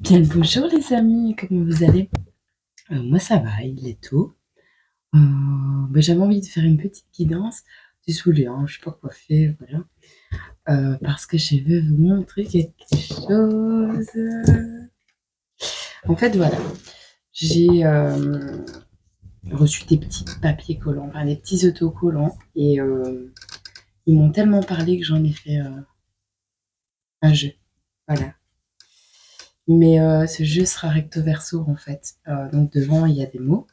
Bien le bonjour les amis, comment vous allez? Moi ça va, il est tôt. J'avais envie de faire une petite guidance. Désolée, hein, je suis pas coiffée, voilà. Parce que je veux vous montrer quelque chose. En fait, voilà, j'ai reçu des petits papiers collants, enfin des petits autocollants, et ils m'ont tellement parlé que j'en ai fait un jeu. Voilà. Mais ce jeu sera recto verso en fait. Donc devant, il y a des mots.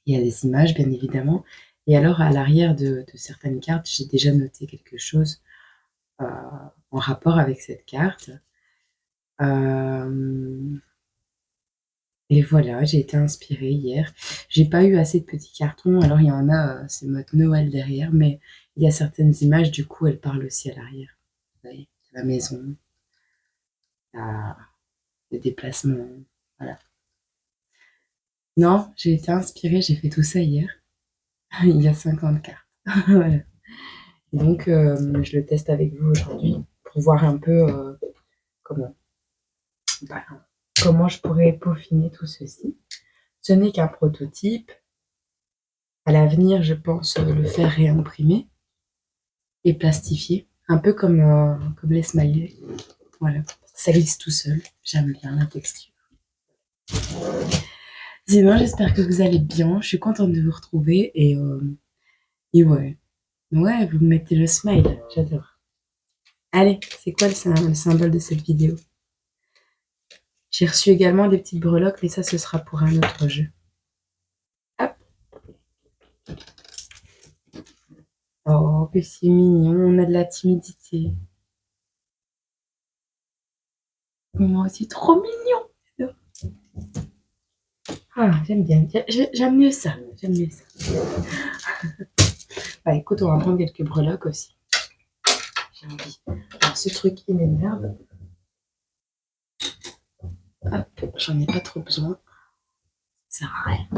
Il y a des images, bien évidemment. Et alors, à l'arrière de certaines cartes, j'ai déjà noté quelque chose euh, en rapport avec cette carte. Euh, et voilà, j'ai été inspirée hier. J'ai pas eu assez de petits cartons, alors il y en a, c'est mode Noël derrière, mais il y a certaines images, du coup, elles parlent aussi à l'arrière. Vous voyez, la maison, le déplacement, voilà. Non, j'ai été inspirée, j'ai fait tout ça hier. Il y a 50 cartes. Voilà. Donc, je le teste avec vous aujourd'hui pour voir un peu comment, bah, comment je pourrais peaufiner tout ceci. Ce n'est qu'un prototype. À l'avenir, je pense le faire réimprimer et plastifier, un peu comme les smileys. Voilà, ça glisse tout seul. J'aime bien la texture. Sinon, j'espère que vous allez bien. Je suis contente de vous retrouver et ouais, ouais, vous mettez le smile. J'adore. Allez, c'est quoi le symbole de cette vidéo? J'ai reçu également des petites breloques, mais ça, ce sera pour un autre jeu. Hop. Oh, que c'est mignon, on a de la timidité. Oh, c'est trop mignon. Ah, j'aime bien. J'aime mieux ça. J'aime mieux ça. Bah, écoute, on va prendre quelques breloques aussi. J'ai envie. Alors, ce truc, il m'énerve. Hop, j'en ai pas trop besoin. Ça sert à rien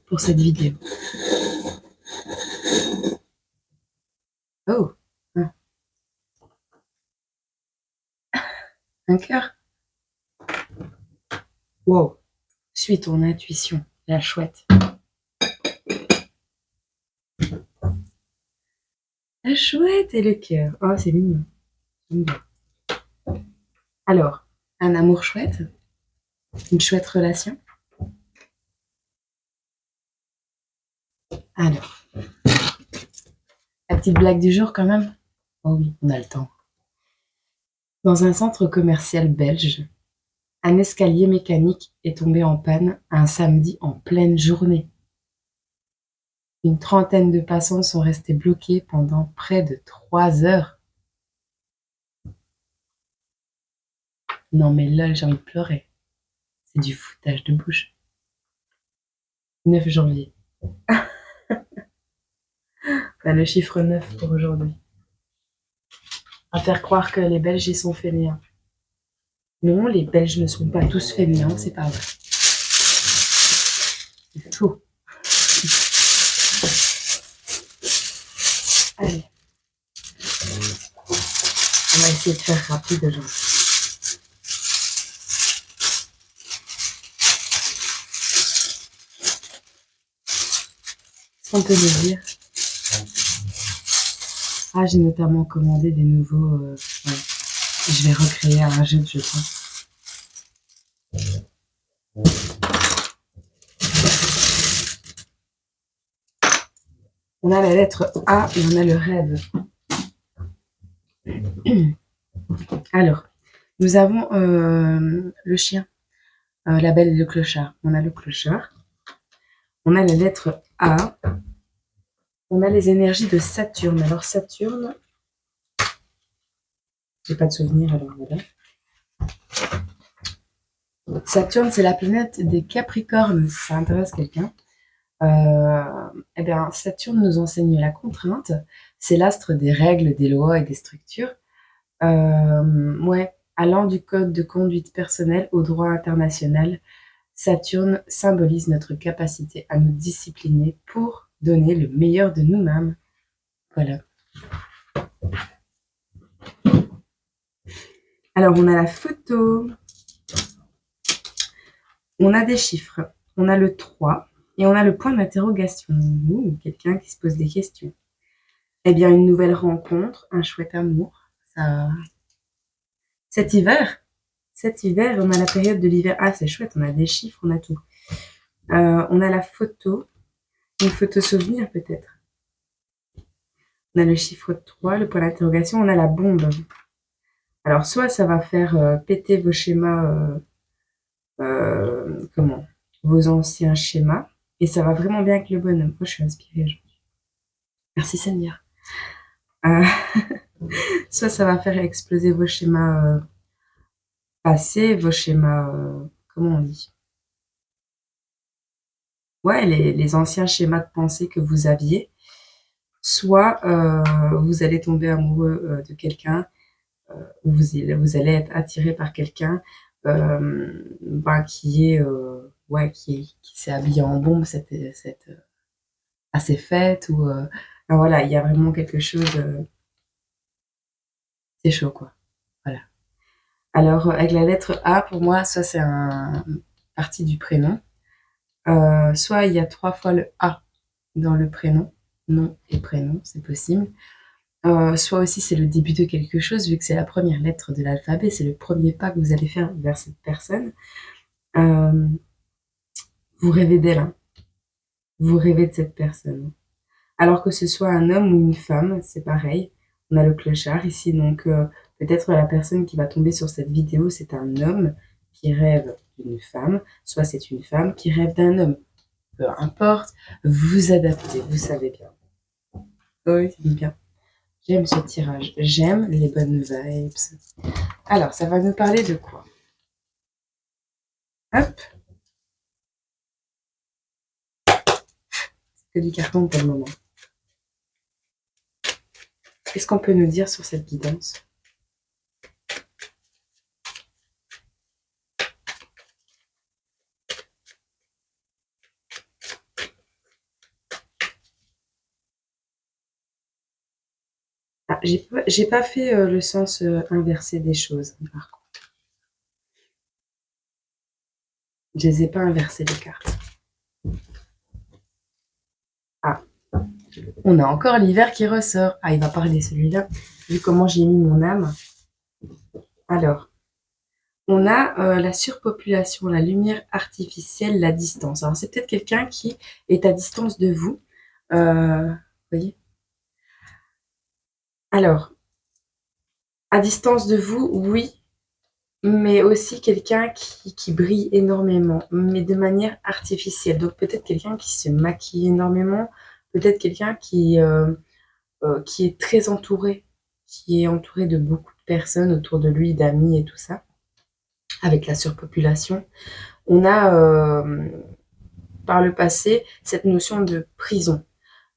pour cette vidéo. Oh, un cœur. Wow. Suis ton intuition, la chouette. La chouette et le cœur. Oh, c'est mignon. Alors, un amour chouette, une chouette relation. Alors, la petite blague du jour quand même. Oh oui, on a le temps. Dans un centre commercial belge, un escalier mécanique est tombé en panne un samedi en pleine journée. Une trentaine de passants sont restés bloqués pendant près de 3 heures. Non mais là, j'ai envie de pleurer. C'est du foutage de bouche. 9 janvier. Enfin, le chiffre 9 pour aujourd'hui. À faire croire que les Belges y sont fainéants. Non, les Belges ne sont pas tous fainéants, c'est pas vrai. C'est faux. Allez. On va essayer de faire rapide aujourd'hui. On peut le dire. Ah, j'ai notamment commandé des nouveaux. Ouais. Je vais recréer un jeu de jetons. On a la lettre A et on a le rêve. Alors, nous avons le chien, la belle et le clochard. On a le clochard. On a la lettre A. On a les énergies de Saturne. Alors, Saturne, j'ai pas de souvenir, alors voilà. Saturne, c'est la planète des Capricornes, si ça intéresse quelqu'un. Eh bien, Saturne nous enseigne la contrainte. C'est l'astre des règles, des lois et des structures. Ouais, allant du code de conduite personnelle au droit international, Saturne symbolise notre capacité à nous discipliner pour donner le meilleur de nous-mêmes. Voilà. Alors, on a la photo, on a des chiffres, on a le 3 et on a le point d'interrogation. Quelqu'un qui se pose des questions. Eh bien, une nouvelle rencontre, un chouette amour. Ça... Cet hiver, on a la période de l'hiver. Ah, c'est chouette, on a des chiffres, on a tout. On a la photo, une photo souvenir peut-être. On a le chiffre 3, le point d'interrogation, on a la bombe. Alors, soit ça va faire péter vos schémas, vos anciens schémas, et ça va vraiment bien avec le bonhomme. Oh, je suis inspirée aujourd'hui. Merci Seigneur. Soit ça va faire exploser vos schémas passés, vos schémas, comment on dit? Ouais, les anciens schémas de pensée que vous aviez. Soit vous allez tomber amoureux de quelqu'un, ou vous allez être attiré par quelqu'un qui est qui s'est habillé en bombe à ses fêtes ou voilà, il y a vraiment quelque chose, c'est chaud quoi. Voilà. Alors avec la lettre A, pour moi, soit c'est un partie du prénom, soit il y a 3 fois le A dans le prénom, nom et prénom, c'est possible. Soit aussi c'est le début de quelque chose, vu que c'est la première lettre de l'alphabet, c'est le premier pas que vous allez faire vers cette personne. Vous rêvez d'elle, hein. Vous rêvez de cette personne. Alors que ce soit un homme ou une femme, c'est pareil. On a le clochard ici, donc peut-être la personne qui va tomber sur cette vidéo, c'est un homme qui rêve d'une femme, soit c'est une femme qui rêve d'un homme. Peu importe, vous adaptez, vous savez bien. Oui, c'est bien. J'aime ce tirage, j'aime les bonnes vibes. Alors, ça va nous parler de quoi? Hop. C'est que du carton pour le moment. Qu'est-ce qu'on peut nous dire sur cette guidance? Ah, j'ai pas fait le sens inversé des choses, par contre. Je les ai pas inversées, les cartes. Ah, on a encore l'hiver qui ressort. Ah, il va parler celui-là, vu comment j'ai mis mon âme. Alors, on a la surpopulation, la lumière artificielle, la distance. Alors, c'est peut-être quelqu'un qui est à distance de vous. Vous voyez? Alors, à distance de vous, oui, mais aussi quelqu'un qui brille énormément, mais de manière artificielle. Donc, peut-être quelqu'un qui se maquille énormément, peut-être quelqu'un qui est très entouré, qui est entouré de beaucoup de personnes autour de lui, d'amis et tout ça, avec la surpopulation. On a par le passé cette notion de prison,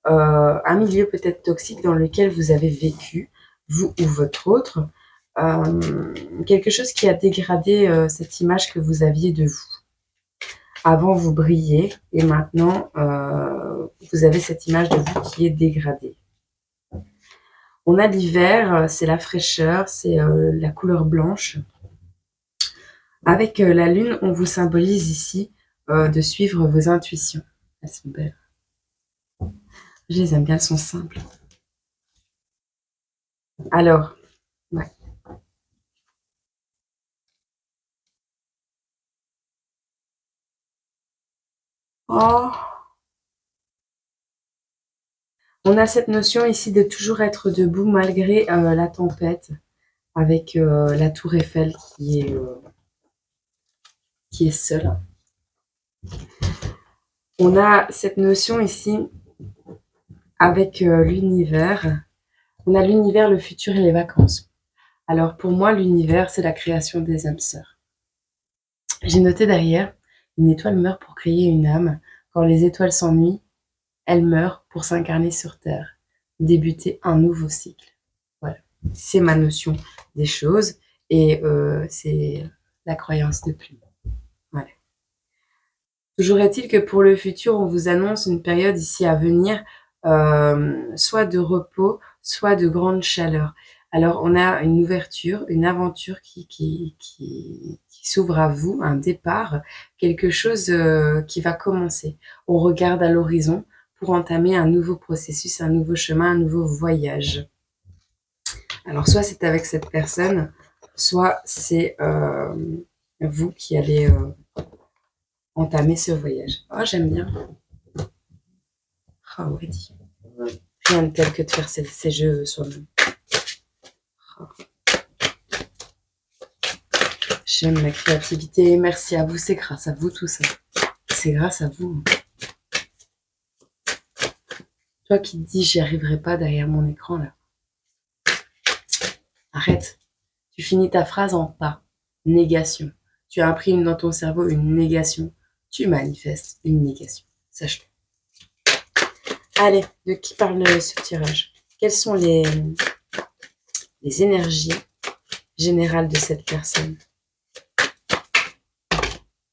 un milieu peut-être toxique dans lequel vous avez vécu, vous ou votre autre, quelque chose qui a dégradé cette image que vous aviez de vous. Avant, vous brillez et maintenant, vous avez cette image de vous qui est dégradée. On a l'hiver, c'est la fraîcheur, c'est la couleur blanche. Avec la lune, on vous symbolise ici de suivre vos intuitions. Elles sont belles. Je les aime bien, elles sont simples. Alors, ouais. Oh, on a cette notion ici de toujours être debout malgré la tempête, avec la tour Eiffel qui est seule. On a cette notion ici avec l'univers. On a l'univers, le futur et les vacances. Alors pour moi, l'univers, c'est la création des âmes sœurs. J'ai noté derrière, une étoile meurt pour créer une âme. Quand les étoiles s'ennuient, elles meurent pour s'incarner sur Terre, débuter un nouveau cycle. Voilà, c'est ma notion des choses et c'est la croyance de Plume. Voilà. Toujours est-il que pour le futur, on vous annonce une période ici à venir, soit de repos, soit de grande chaleur. Alors, on a une ouverture, une aventure qui s'ouvre à vous, un départ, quelque chose qui va commencer. On regarde à l'horizon pour entamer un nouveau processus, un nouveau chemin, un nouveau voyage. Alors, soit c'est avec cette personne, soit c'est vous qui allez entamer ce voyage. Oh, j'aime bien. Ah ouais, dis. Rien de tel que de faire ces jeux soi-même. Oh. J'aime la créativité. Merci à vous, c'est grâce à vous tout ça. C'est grâce à vous. Toi qui te dis j'y arriverai pas derrière mon écran là. Arrête. Tu finis ta phrase en pas. Négation. Tu imprimes dans ton cerveau une négation. Tu manifestes une négation. Sache-le. Allez, de qui parle ce tirage? Quelles sont les énergies générales de cette personne?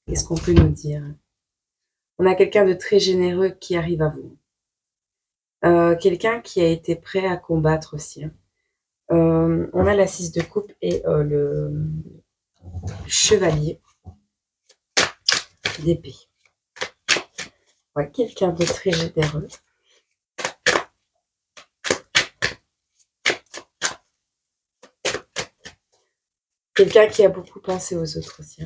Qu'est-ce qu'on peut nous dire? On a quelqu'un de très généreux qui arrive à vous. Quelqu'un qui a été prêt à combattre aussi. On a la 6 de coupe et le chevalier d'épée. Ouais, quelqu'un de très généreux. Quelqu'un qui a beaucoup pensé aux autres aussi.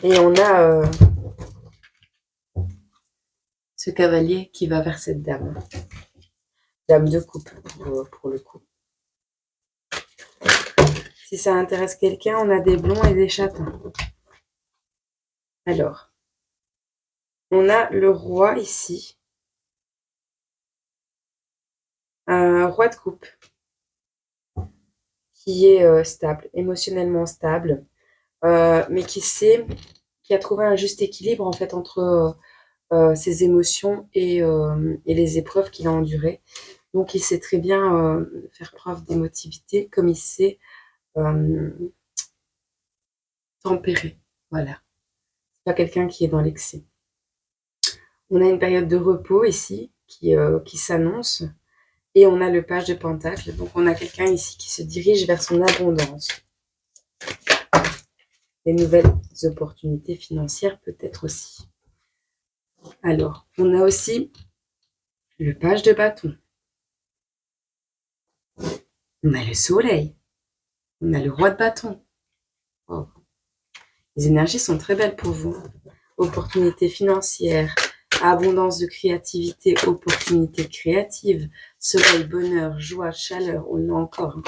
Et on a ce cavalier qui va vers cette dame. Dame de coupe, pour le coup. Si ça intéresse quelqu'un, on a des blonds et des châtains. Alors, on a le roi ici. Un roi de coupe qui est stable, émotionnellement stable, mais qui a trouvé un juste équilibre en fait entre ses émotions et les épreuves qu'il a endurées. Donc il sait très bien faire preuve d'émotivité, comme il sait tempérer. Voilà. C'est pas quelqu'un qui est dans l'excès. On a une période de repos ici qui s'annonce. Et on a le page de Pentacle. Donc on a quelqu'un ici qui se dirige vers son abondance. Des nouvelles opportunités financières peut-être aussi. Alors, on a aussi le page de bâton. On a le soleil. On a le roi de bâton. Oh. Les énergies sont très belles pour vous. Opportunités financières, abondance de créativité, opportunités créatives, soleil, bonheur, joie, chaleur, on a encore.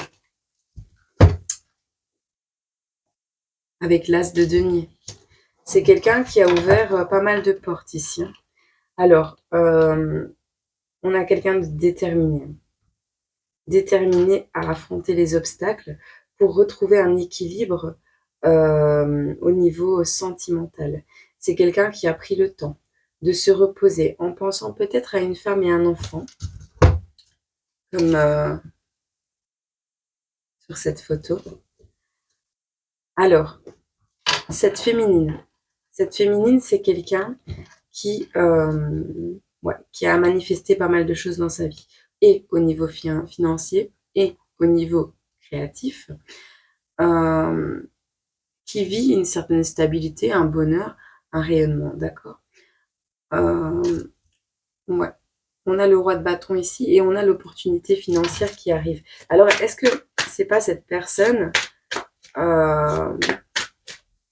Avec l'as de denier. C'est quelqu'un qui a ouvert pas mal de portes ici. Alors, on a quelqu'un de déterminé. Déterminé à affronter les obstacles pour retrouver un équilibre au niveau sentimental. C'est quelqu'un qui a pris le temps de se reposer en pensant peut-être à une femme et un enfant, comme sur cette photo. Alors, cette féminine, c'est quelqu'un qui a manifesté pas mal de choses dans sa vie, et au niveau financier, et au niveau créatif, qui vit une certaine stabilité, un bonheur, un rayonnement, d'accord. Ouais. On a le roi de bâton ici, et on a l'opportunité financière qui arrive. Alors, est-ce que c'est pas cette personne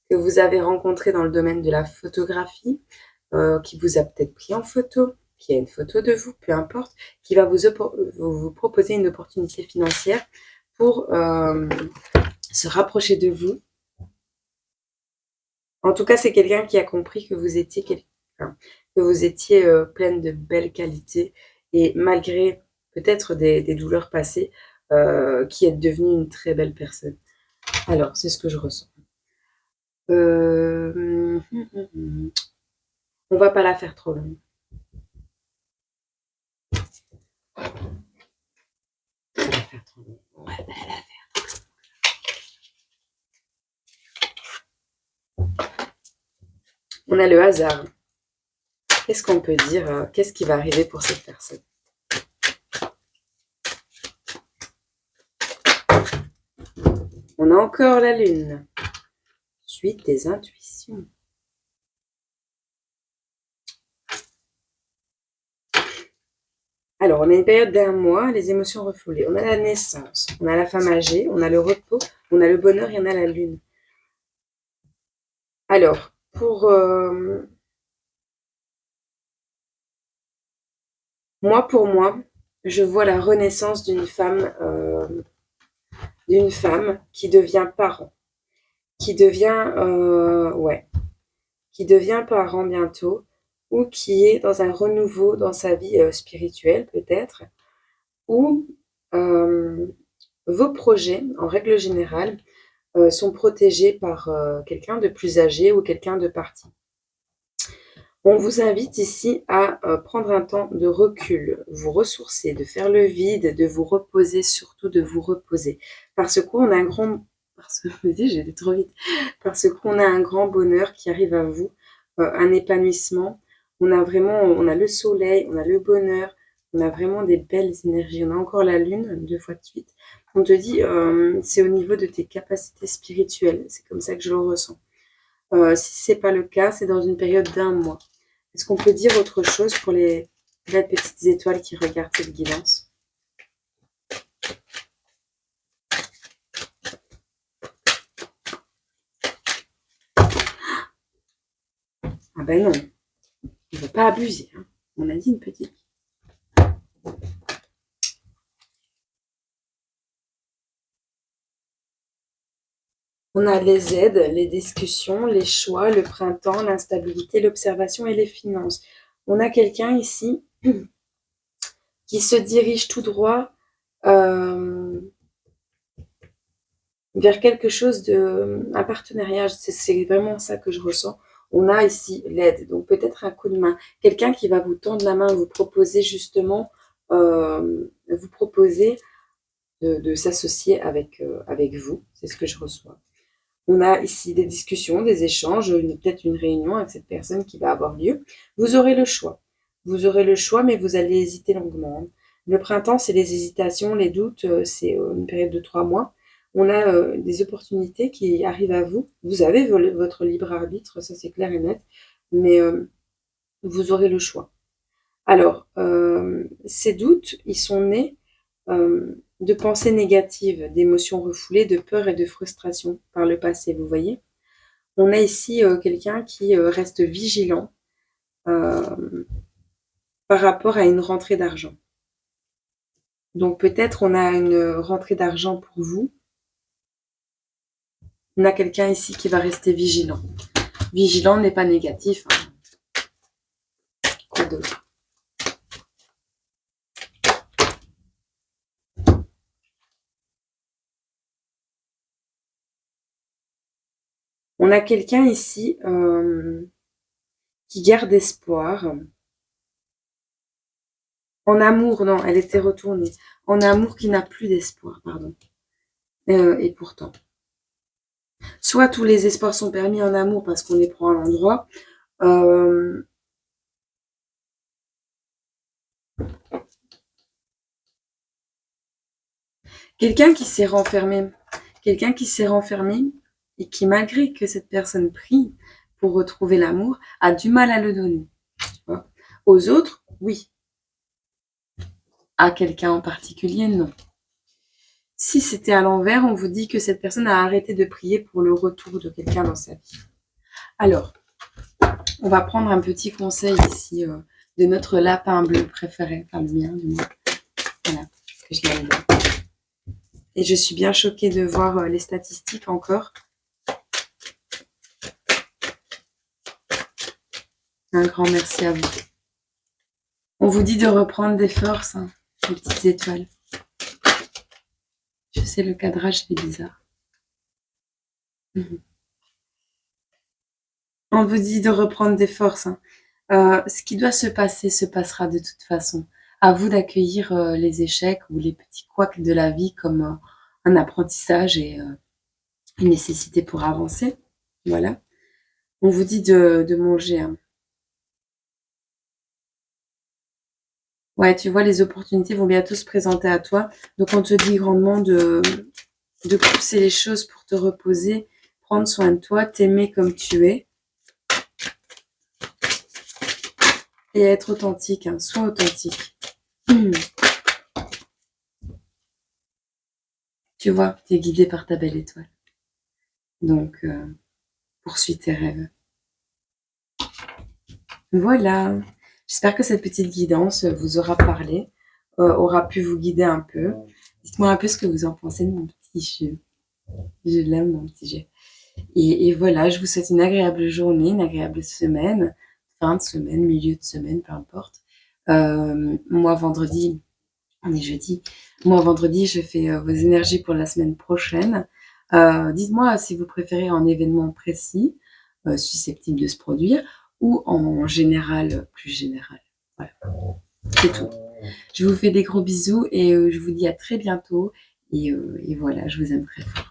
que vous avez rencontrée dans le domaine de la photographie, qui vous a peut-être pris en photo, qui a une photo de vous, peu importe, qui va vous proposer une opportunité financière pour se rapprocher de vous. En tout cas, c'est quelqu'un qui a compris que vous étiez pleine de belles qualités, et malgré peut-être des douleurs passées, qui êtes devenue une très belle personne. Alors, c'est ce que je ressens. On va pas la faire trop longue. On a le hasard. Qu'est-ce qu'on peut dire? Qu'est-ce qui va arriver pour cette personne? On a encore la lune. Suite des intuitions. Alors, on a une période d'1 mois, les émotions refoulées. On a la naissance, on a la femme âgée, on a le repos, on a le bonheur et on a la lune. Alors, pour moi, je vois la renaissance d'une femme qui devient parent, qui devient qui devient parent bientôt, ou qui est dans un renouveau dans sa vie spirituelle peut-être, ou vos projets, en règle générale, sont protégés par quelqu'un de plus âgé ou quelqu'un de parti. On vous invite ici à prendre un temps de recul, vous ressourcer, de faire le vide, de vous reposer, surtout de vous reposer. Parce qu'on a un grand... J'ai trop vite. Parce qu'on a un grand bonheur qui arrive à vous, un épanouissement. On a le soleil, on a le bonheur, on a vraiment des belles énergies. On a encore la lune, 2 fois de suite. On te dit, c'est au niveau de tes capacités spirituelles. C'est comme ça que je le ressens. Si c'est pas le cas, c'est dans une période d'1 mois. Est-ce qu'on peut dire autre chose pour les belles petites étoiles qui regardent cette guidance? Ah ben non, on ne veut pas abuser. Hein. On a dit une petite. On a les aides, les discussions, les choix, le printemps, l'instabilité, l'observation et les finances. On a quelqu'un ici qui se dirige tout droit vers quelque chose un partenariat. C'est vraiment ça que je ressens. On a ici l'aide, donc peut-être un coup de main. Quelqu'un qui va vous tendre la main, vous proposer justement, vous proposer de s'associer avec vous. C'est ce que je reçois. On a ici des discussions, des échanges, peut-être une réunion avec cette personne qui va avoir lieu. Vous aurez le choix. Vous aurez le choix, mais vous allez hésiter longuement. Le printemps, c'est les hésitations, les doutes, c'est une période de 3 mois. On a des opportunités qui arrivent à vous. Vous avez votre libre arbitre, ça c'est clair et net, mais vous aurez le choix. Alors, ces doutes, ils sont nés de pensées négatives, d'émotions refoulées, de peur et de frustration par le passé, vous voyez. On a ici quelqu'un qui reste vigilant par rapport à une rentrée d'argent. Donc peut-être on a une rentrée d'argent pour vous. On a quelqu'un ici qui va rester vigilant. Vigilant n'est pas négatif. Hein. Quoi d'autre? On a quelqu'un ici qui garde espoir. En amour, non, elle était retournée. En amour qui n'a plus d'espoir, pardon. Et pourtant. Soit tous les espoirs sont permis en amour parce qu'on les prend à l'endroit. Quelqu'un qui s'est renfermé et qui, malgré que cette personne prie pour retrouver l'amour, a du mal à le donner. Tu vois. Aux autres, oui. À quelqu'un en particulier, non. Si c'était à l'envers, on vous dit que cette personne a arrêté de prier pour le retour de quelqu'un dans sa vie. Alors, on va prendre un petit conseil ici de notre lapin bleu préféré, enfin le mien du moins. Voilà, parce que je l'aime bien. Et je suis bien choquée de voir les statistiques encore. Un grand merci à vous. On vous dit de reprendre des forces, hein, les petites étoiles. Je sais, le cadrage, c'est bizarre. On vous dit de reprendre des forces. Hein. Ce qui doit se passer se passera de toute façon. À vous d'accueillir les échecs ou les petits couacs de la vie comme un apprentissage et une nécessité pour avancer. Voilà. On vous dit de manger Ouais, tu vois, les opportunités vont bientôt se présenter à toi. Donc, on te dit grandement de pousser les choses pour te reposer, prendre soin de toi, t'aimer comme tu es et être authentique. Hein. Sois authentique. Tu vois, tu es guidé par ta belle étoile. Donc, poursuis tes rêves. Voilà. J'espère que cette petite guidance vous aura parlé, aura pu vous guider un peu. Dites-moi un peu ce que vous en pensez de mon petit jeu. Je l'aime, mon petit jeu. Et voilà, je vous souhaite une agréable journée, une agréable semaine, fin de semaine, milieu de semaine, peu importe. Moi, vendredi, on est jeudi. Moi, vendredi, je fais vos énergies pour la semaine prochaine. Dites-moi si vous préférez un événement précis, susceptible de se produire, ou en général, plus général. Voilà, c'est tout. Je vous fais des gros bisous et je vous dis à très bientôt. Et voilà, je vous aime très fort.